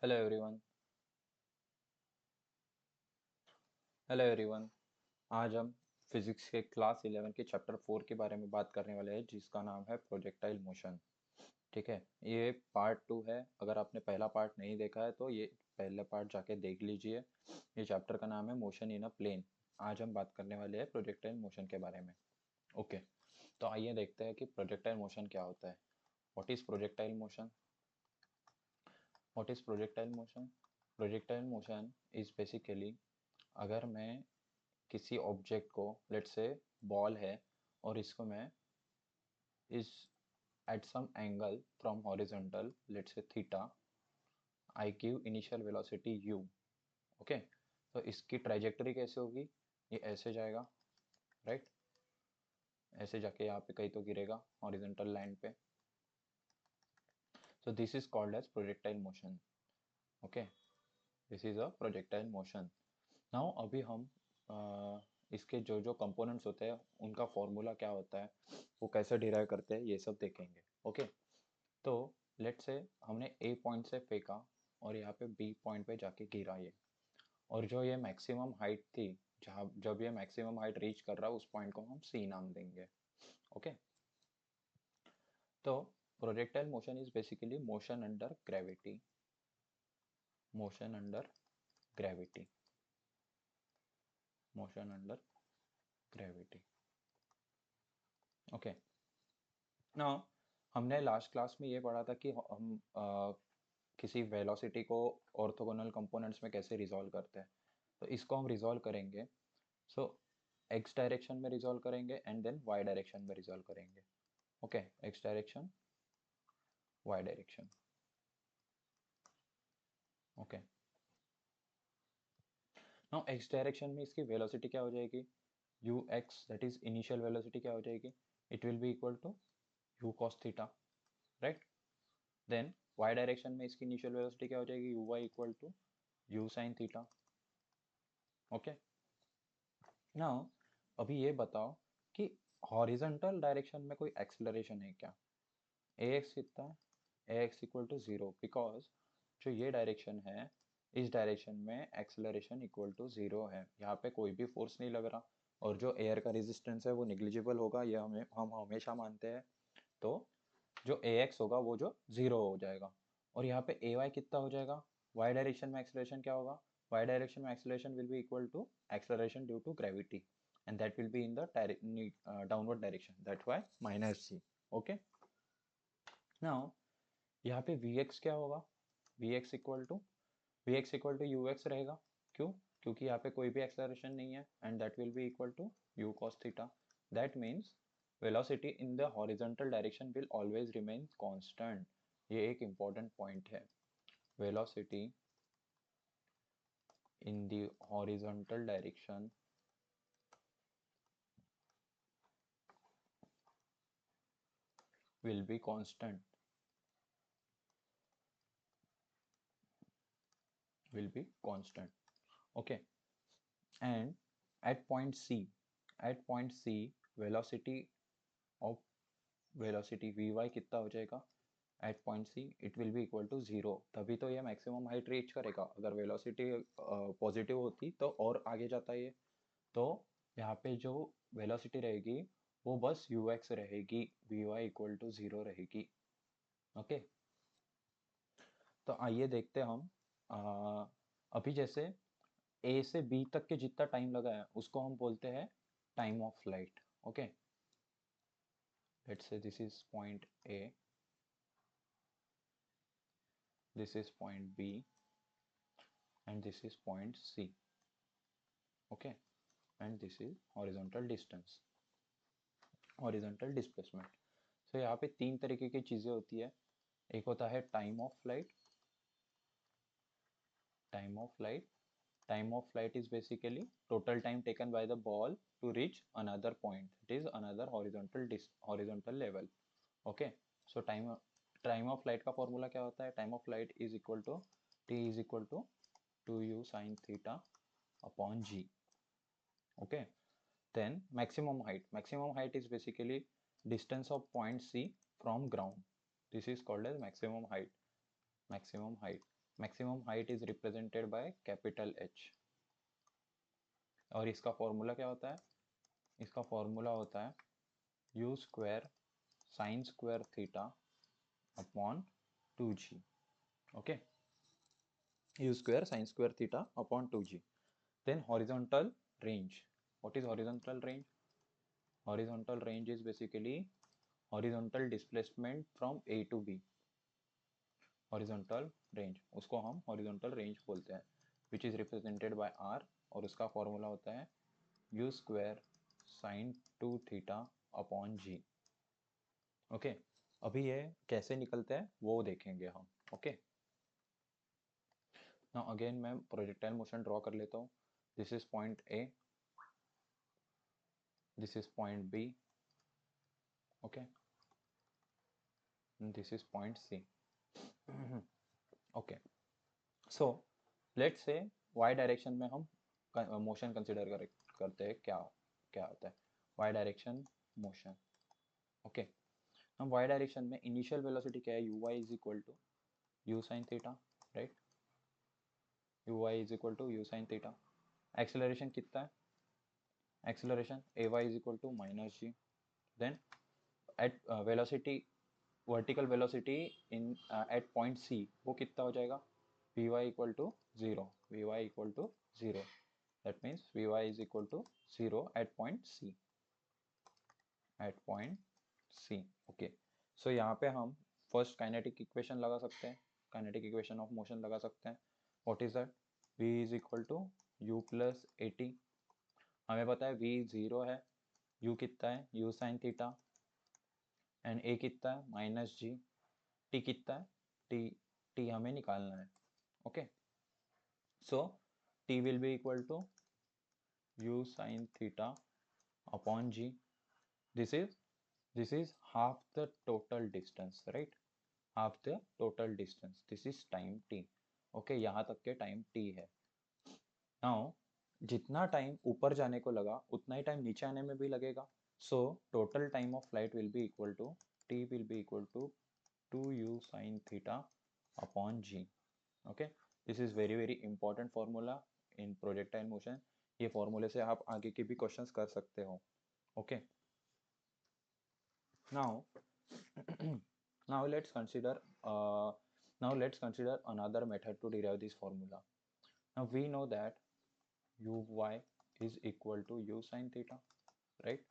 Hello everyone. Hello everyone. आज हम physics के क्लास 11 के चैप्टर 4 के बारे में बात करने वाले हैं, जिसका नाम है प्रोजेक्टाइल मोशन। ठीक है, ये पार्ट 2 है। अगर आपने पहला पार्ट नहीं देखा है तो ये पहला पार्ट जाके देख लीजिए। ये चैप्टर का नाम है मोशन इन अ प्लेन। आज हम बात करने वाले हैं प्रोजेक्टाइल मोशन के बारे में। ओके, तो आइए देखते हैं कि प्रोजेक्टाइल मोशन क्या होता है। What is projectile motion? What is projectile motion? Projectile motion is basically, अगर मैं किसी ऑब्जेक्ट को, लेट से बॉल है, और इसको मैं इस at some angle from horizontal, let say theta, I give initial velocity u। Okay, तो इसकी ट्राइजेक्टरी कैसे होगी? ये ऐसे जाएगा, राइट? ऐसे जाके यहाँ पे कहीं तो गिरेगा हॉरिजॉन्टल लाइन पे। So this is called as projectile motion. Okay, this is a projectile motion. Now अभी हम इसके जो जो कंपोनेंट्स होते हैं उनका फॉर्मूला क्या होता है, वो कैसे डिराइव करते हैं, ये सब देखेंगे। ओके, तो लेट से हमने ए पॉइंट से फेंका और यहाँ पे बी पॉइंट पे जाके गिरा ये, और जो ये मैक्सिमम हाइट थी, जहाँ जब ये मैक्सिमम हाइट रीच कर रहा है उस पॉइंट को हम सी नाम देंगे। ओके, तो projectile motion is basically motion under gravity. Motion under gravity. Motion under gravity. Okay, now हमने लास्ट क्लास में ये पढ़ा था कि हम किसी वेलोसिटी को ऑर्थोगोनल कंपोनेंट्स में कैसे रिजॉल्व करते हैं। तो इसको हम रिजॉल्व करेंगे। सो एक्स डायरेक्शन में रिजॉल्व करेंगे एंड देन वाई डायरेक्शन में रिजॉल्व करेंगे। Okay, x direction, y direction. Okay, now x direction में इसकी वेलोसिटी क्या हो जाएगी? U x, that is initial velocity, क्या हो जाएगी? It will be equal to u cos theta, right? Then y direction में इसकी इनिशियल वेलोसिटी क्या हो जाएगी? U y equal to u sine theta. Okay, now अभी ये बताओ कि हॉरिजॉन्टल डायरेक्शन में कोई एक्सेलरेशन है क्या? ए एक्स कितना है? A x equal to zero, because जो ये डायरेक्शन है, इस डायरेक्शन में एक्सेलरेशन इक्वल टू जीरो है। यहाँ पे कोई भी फोर्स नहीं लग रहा, और जो एयर का रेजिस्टेंस है वो निग्लिजिबल होगा, ये हम हमेशा मानते हैं। तो जो ए एक्स होगा वो जो जीरो हो जाएगा, और यहाँ पे ए वाई कितना हो जाएगा? वाई डायरेक्शन में एक्सेलरेशन क्या होगा? वाई डायरेक्शन में acceleration will be equal to acceleration due to gravity, and that will be in the downward direction, that's why minus c. Okay, now यहाँ पे Vx क्या होगा? Vx equal to, Vx equal to Ux रहेगा। क्यों? क्योंकि यहाँ पे कोई भी एक्सेलरेशन नहीं है, and that will be equal to u cos theta. That means velocity in the horizontal direction will always remain constant. ये एक इम्पॉर्टेंट पॉइंट है। Velocity in the horizontal direction will be constant, will be constant. Okay, and at point c, at point c velocity of velocity vy कितना हो जाएगा? At point C it will be equal to zero. तभी तो ये maximum height reach करेगा। अगर velocity positive होती तो और आगे जाता ये। तो यहाँ पे जो वेलोसिटी रहेगी वो बस यू एक्स रहेगी, v y equal to zero रहेगी। ओके, तो आइए देखते हैं हम। अभी जैसे ए से बी तक के जितना टाइम लगा है उसको हम बोलते हैं time of flight. Okay, let's say this is point A, this is point B, and this is point C. Okay, and this is horizontal distance, horizontal displacement. So यहाँ पे तीन तरीके की चीजें होती है। एक होता है time of flight. Time of flight, time of flight is basically total time taken by the ball to reach another point, it is another horizontal level. Okay, so time of flight का formula क्या होता है? time of flight is equal to t is equal to 2u sin theta upon g. Okay, then maximum height is basically distance of point c from ground. This is called as maximum height. Maximum height, maximum height is represented by capital H। और इसका formula क्या होता है? इसका formula होता है u square sine square theta upon 2g। Okay, u square sin square theta upon 2g. Then horizontal range. What is horizontal range? Horizontal range is basically horizontal displacement from A to B. Horizontal range, उसको हम horizontal range बोलते हैं, which is represented by R, और उसका formula होता है u square sin 2 theta upon g. Okay, अभी ये कैसे निकलते हैं वो देखेंगे हम। ओके, नाउ अगेन मैं प्रोजेक्टाइल मोशन ड्रॉ कर लेता हूँ। This is point A, this is point B, okay, and this is point C. Okay, so let's say y direction में हम मोशन कंसिडर करते हैं, क्या क्या होता है y डायरेक्शन मोशन। ओके, हम y डायरेक्शन में इनिशियल वेलोसिटी क्या है, uy is equal to u sin theta, right, uy is equal to u sin theta. Acceleration कितना है, acceleration ay is equal to minus g. Then at velocity, vertical velocity in at point C वो कितना हो जाएगा, vy equal to zero, vy equal to zero, that means vy is equal to zero at point C, at point C। Okay, so यहाँ पे हम first kinetic equation लगा सकते हैं, काइनेटिक इक्वेशन ऑफ मोशन लगा सकते हैं। What is that, v is equal to u plus a t. हमें पता है v जीरो है, u कितना है u sine theta, and a कितना है माइनस जी, t कितना है t हमें निकालना है। Okay, so t will be equal to u sin theta upon g. This is half the total distance, right? Half the total distance. This is time t. Okay, यहाँ तक के time t है। Now जितना time ऊपर जाने को लगा उतना ही टाइम नीचे आने में भी लगेगा। So total time of flight will be equal to t will be equal to 2u sin theta upon g. Okay, this is very very important formula in projectile motion. ये फॉर्मूले से आप आगे के भी क्वेश्चंस कर सकते हो। Okay, now now let's consider uh, now let's consider another method to derive this formula. Now we know that uy is equal to u sin theta, right?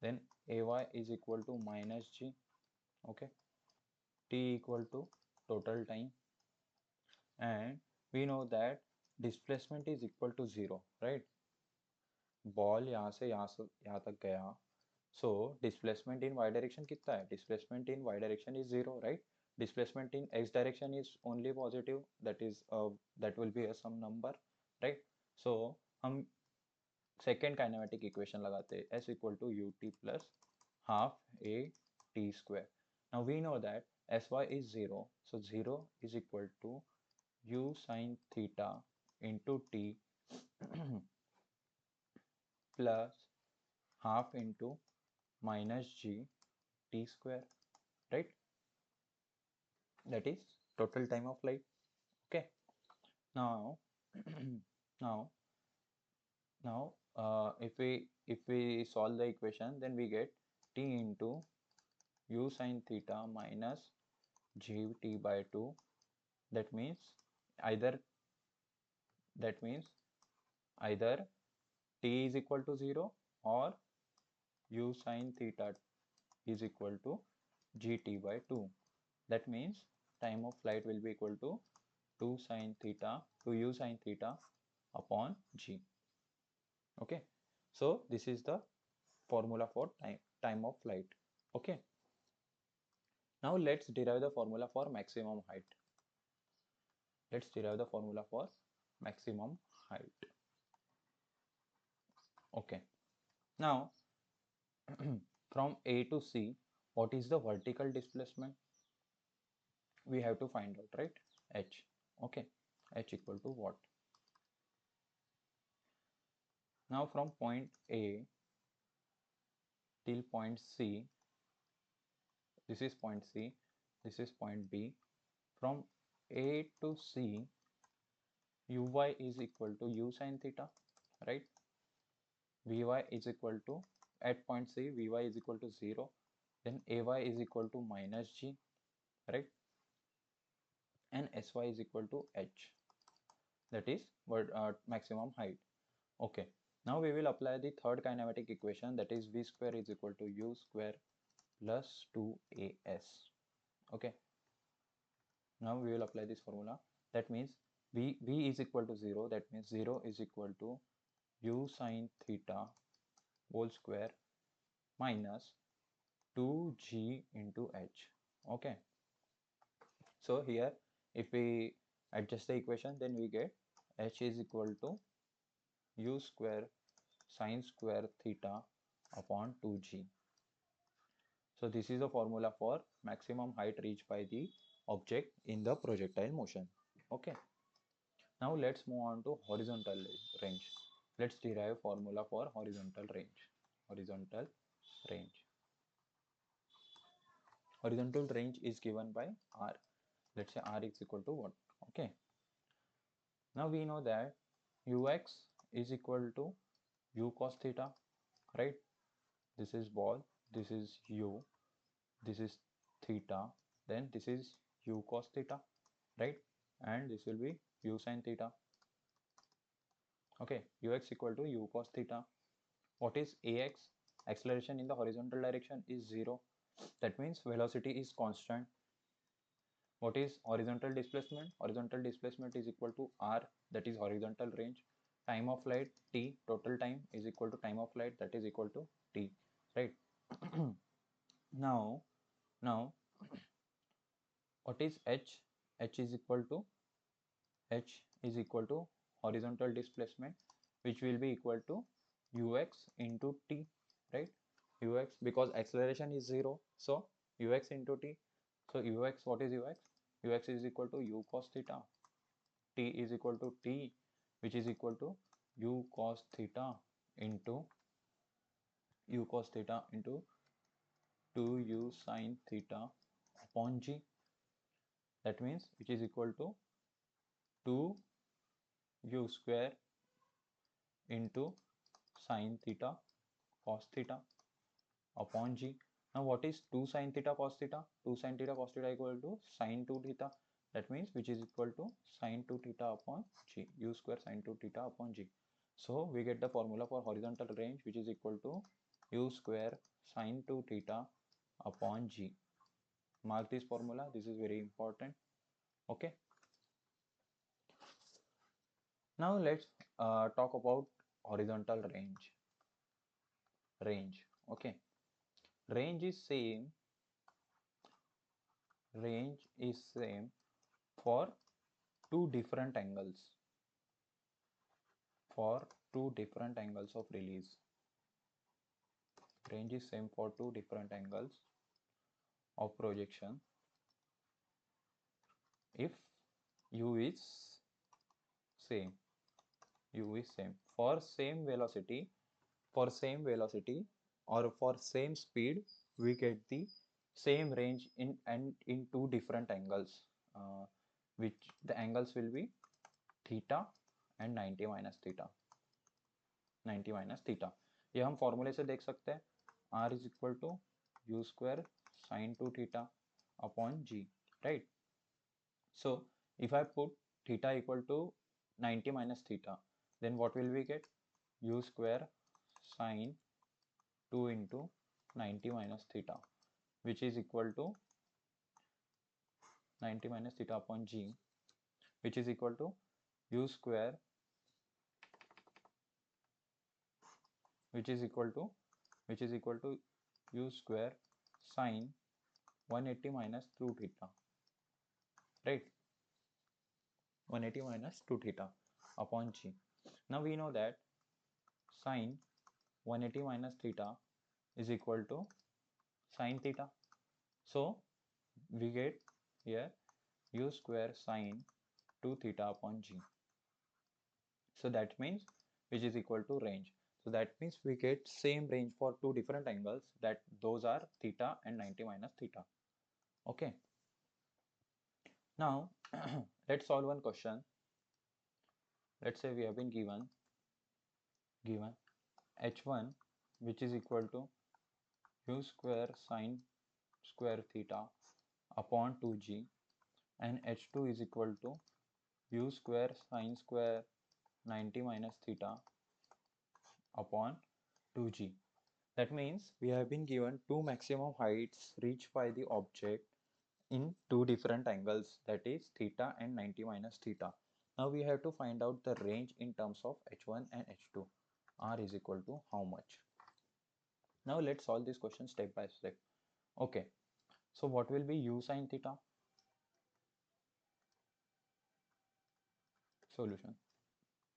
Then ay is equal to minus g. Okay, t equal to total time, and we know that displacement is equal to zero, right? Ball यहाँ से यहाँ तक गया, so displacement in y direction कितना है, displacement in y direction is zero, right? Displacement in x direction is only positive, that will be a some number, right? So हम second kinematic equation लगाते हैं, s equal to ut plus half a t square. Now we know that sy is zero, so zero is equal to u sin theta into t plus half into minus g t square, right? That is total time of flight. Okay, now now if we solve the equation, then we get t into u sin theta minus gt by 2. That means either that means either t is equal to 0 or u sin theta is equal to gt by 2. That means time of flight will be equal to 2 u sin theta upon g. Okay, so this is the formula for time of flight. Okay, now let's derive the formula for maximum height. Let's derive the formula for maximum height. Okay, now from A to C, what is the vertical displacement? We have to find out, right? H. Okay, H equal to what? Now from point A till point C, this is point C, this is point B. From A to C, uy is equal to u sin theta, right? Vy is equal to, at point C, Vy is equal to 0, then Ay is equal to minus G, right? And Sy is equal to H, that is maximum height. Okay, now we will apply the third kinematic equation, that is V square is equal to U square plus 2AS. Okay, now we will apply this formula. That means V is equal to 0, that means 0 is equal to U sin theta whole square minus 2G into H. Okay, so here if we adjust the equation, then we get H is equal to U square sin square theta upon 2G. So this is the formula for maximum height reached by the object in the projectile motion. Okay, now let's move on to horizontal range. Let's derive formula for horizontal range. Horizontal range. Horizontal range is given by R. Let's say R is equal to what? Okay, now we know that ux is equal to u cos theta, right? This is ball, this is u, this is theta, then this is u cos theta, right? And this will be u sin theta. Okay, ux equal to u cos theta. What is ax? Acceleration in the horizontal direction is 0. That means velocity is constant. What is horizontal displacement? Horizontal displacement is equal to r, that is horizontal range. Time of flight t, total time is equal to time of flight, that is equal to t, right? now now what is h? H is equal to horizontal displacement, which will be equal to ux into t, right? Ux, because acceleration is 0, so ux into t. So ux, what is ux? Ux is equal to u cos theta. T is equal to t, which is equal to u cos theta into 2u sin theta upon g. That means which is equal to 2u square into sin theta cos theta upon g. Now what is 2 sin theta cos theta? 2 sin theta cos theta equal to sin 2 theta. That means which is equal to sin 2 theta upon g, u square sin 2 theta upon g. So we get the formula for horizontal range, which is equal to u square sin 2 theta upon g. Mark this formula, this is very important. Okay, now let's talk about horizontal range. Okay, range is same for two different angles of release. Range is same for two different angles of projection if u is same. For same velocity, or for same speed, we get the same range in two different angles, which the angles will be theta and 90 minus theta. ये हम फॉर्मूले से देख सकते हैं. R is equal to u square sin 2 theta upon g, right? So if I put theta equal to 90 minus theta, then what will we get? U square sin 2 into 90 minus theta, which is equal to 90 minus theta upon g, which is equal to u square, u square sin 180 minus 2 theta, right? 180 minus 2 theta upon g. Now we know that sin 180 minus theta is equal to sin theta. So we get here u square sin 2 theta upon g. So that means which is equal to range. So that means we get same range for two different angles, that those are theta and 90 minus theta. Okay. Now let's solve one question. Let's say we have been given h1 which is equal to u square sine square theta upon 2g, and h2 is equal to u square sine square 90 minus theta upon 2g. That means we have been given two maximum heights reached by the object in two different angles, that is theta and 90 minus theta. Now we have to find out the range in terms of h1 and h2. R is equal to how much? Now let's solve this question step by step. Okay, so what will be u sine theta? Solution.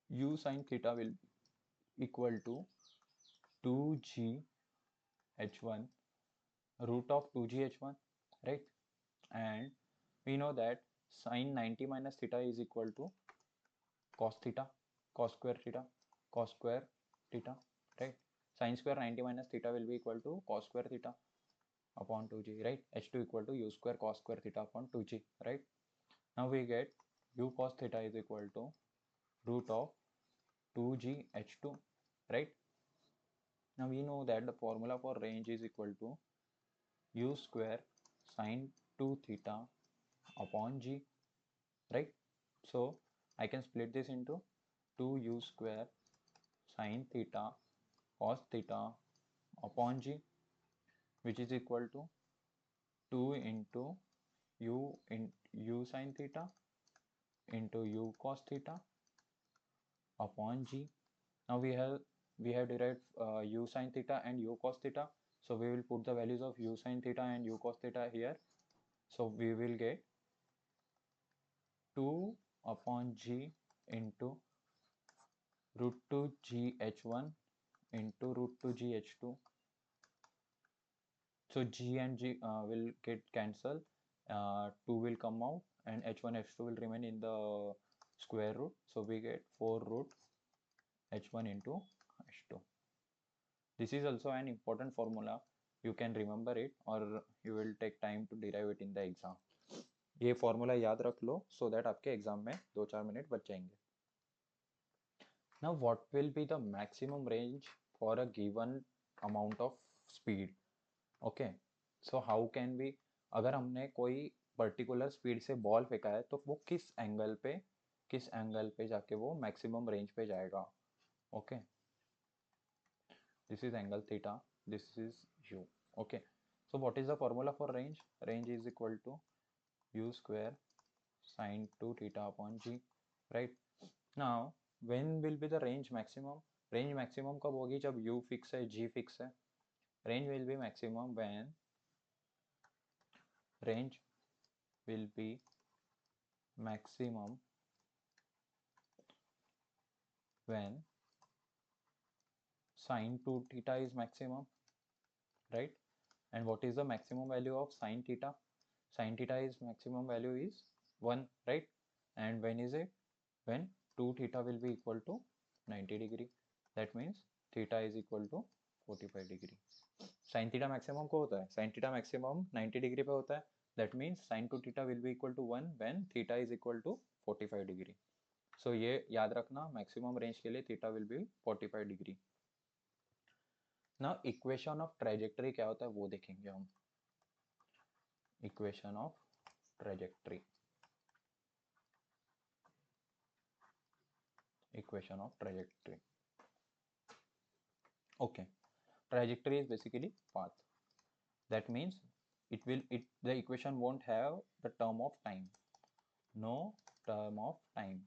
U sine theta will be equal to 2g h1 root of 2g h1, right? And we know that sine 90 minus theta is equal to cos theta, cos square theta, cos square theta, right? Sine square 90 minus theta will be equal to cos square theta upon 2g, right? h2 equal to u square cos square theta upon 2g, right? Now we get u cos theta is equal to root of 2g h2, right? Now we know that the formula for range is equal to u square sine 2 theta upon g, right? So I can split this into 2u square sine theta cos theta upon g, which is equal to 2 into u sine theta into u cos theta upon g. Now we have derived u sine theta and u cos theta, so we will put the values of u sine theta and u cos theta here. So we will get 2 upon g into root 2 g h1 into root 2 g h2. So g and g will get cancelled, 2 will come out, and h1 h2 will remain in the square root. So we get 4 root h1 into h2. This is also an important formula. You can remember it or you will take time to derive it in the exam. ये formula याद रख लो so that आपके exam में 2-4 minute बच जाएंगे. Now what will be the maximum range for a given amount of speed? Okay, so how can we, अगर हमने कोई पर्टिकुलर स्पीड से बॉल फेंका है तो वो किस एंगल पे जाके वो मैक्सिमम रेंज पे जाएगा. Okay, this is angle theta, this is u. Okay, so what is the formula for range? Range is equal to u square sine 2 theta upon g, right? Now when will be the range maximum? Range maximum कब होगी? जब u fix है, g fix है. Range will be maximum when range will be maximum when sine 2 theta is maximum, right? And what is the maximum value of sine theta? Sine theta is maximum value is 1, right? And when is it? When 2 theta will be equal to 90 degree. That means theta is equal to 45 degree. Sin theta maximum को होता है, sin theta maximum 90 degree पे होता है. That means sin 2 theta will be equal to 1 when theta is equal to 45 degree. So ये याद रखना, maximum range के लिए theta will be 45 degree. Now equation of trajectory क्या होता है वो देखेंगे हम. Equation of trajectory. Equation of trajectory. Okay, trajectory is basically path. That means the equation won't have the term of time. No term of time.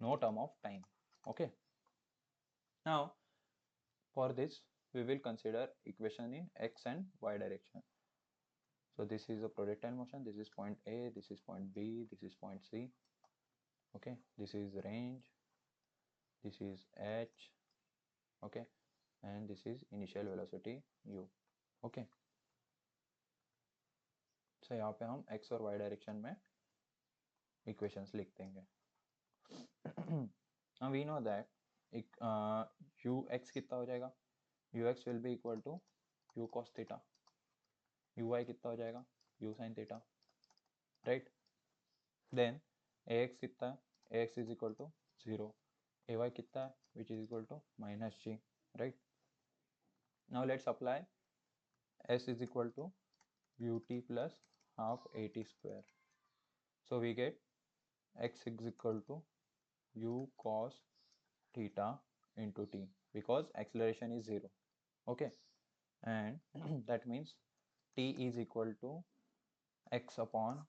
No term of time. Okay. Now for this we will consider equation in x and y direction. So this is a projectile motion. This is point A. This is point B. This is point C. Okay. This is range. This is h. Okay. And this is initial velocity u. Okay. So यहाँ पे हम x और y direction में equations लिख देंगे. Now we know that ux कितना हो जाएगा? ux will be equal to u cos theta. uy कितना हो जाएगा? u sin theta, right. Then ax कितना है, ax is equal to 0, ay कितना है, which is equal to minus g. Right. Now let's apply s is equal to ut plus half at square. So we get x is equal to u cos theta into t because acceleration is 0. Okay, and that means t is equal to x upon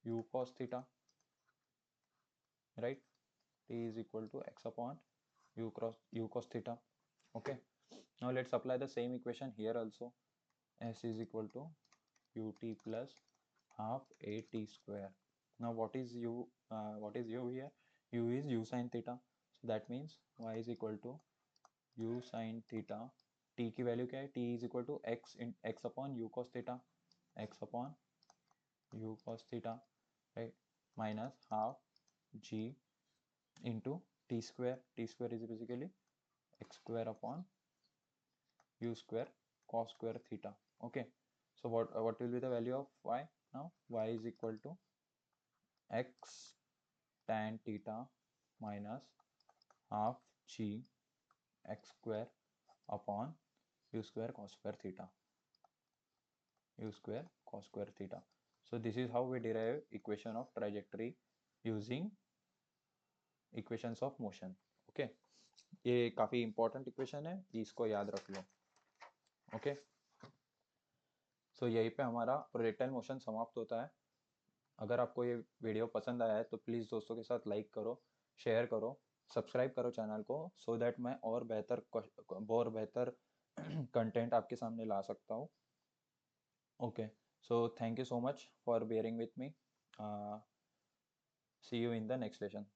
u cos theta, right? T is equal to x upon u cos theta. Okay, now let's apply the same equation here also. S is equal to ut plus half at square. Now what is u? What is u here? U is u sin theta. So that means y is equal to u sin theta. T की value क्या है? T is equal to x upon u cos theta. X upon u cos theta, right? Minus half g into t square. T square is basically x square upon u square cos square theta. Okay. So what will be the value of y now? Y is equal to x tan theta minus half g x square upon u square cos square theta. U square cos square theta. So this is how we derive equation of trajectory using equations of motion. Okay. ये काफी important equation है, इसको याद रख लो. Okay. सो यहीं पे हमारा projectile motion समाप्त होता है. अगर आपको ये वीडियो पसंद आया है तो प्लीज़ दोस्तों के साथ लाइक करो, शेयर करो, सब्सक्राइब करो चैनल को, सो दैट मैं और बेहतर कंटेंट आपके सामने ला सकता हूँ. Okay, so thank you so much for bearing with me. See you in the next lesson.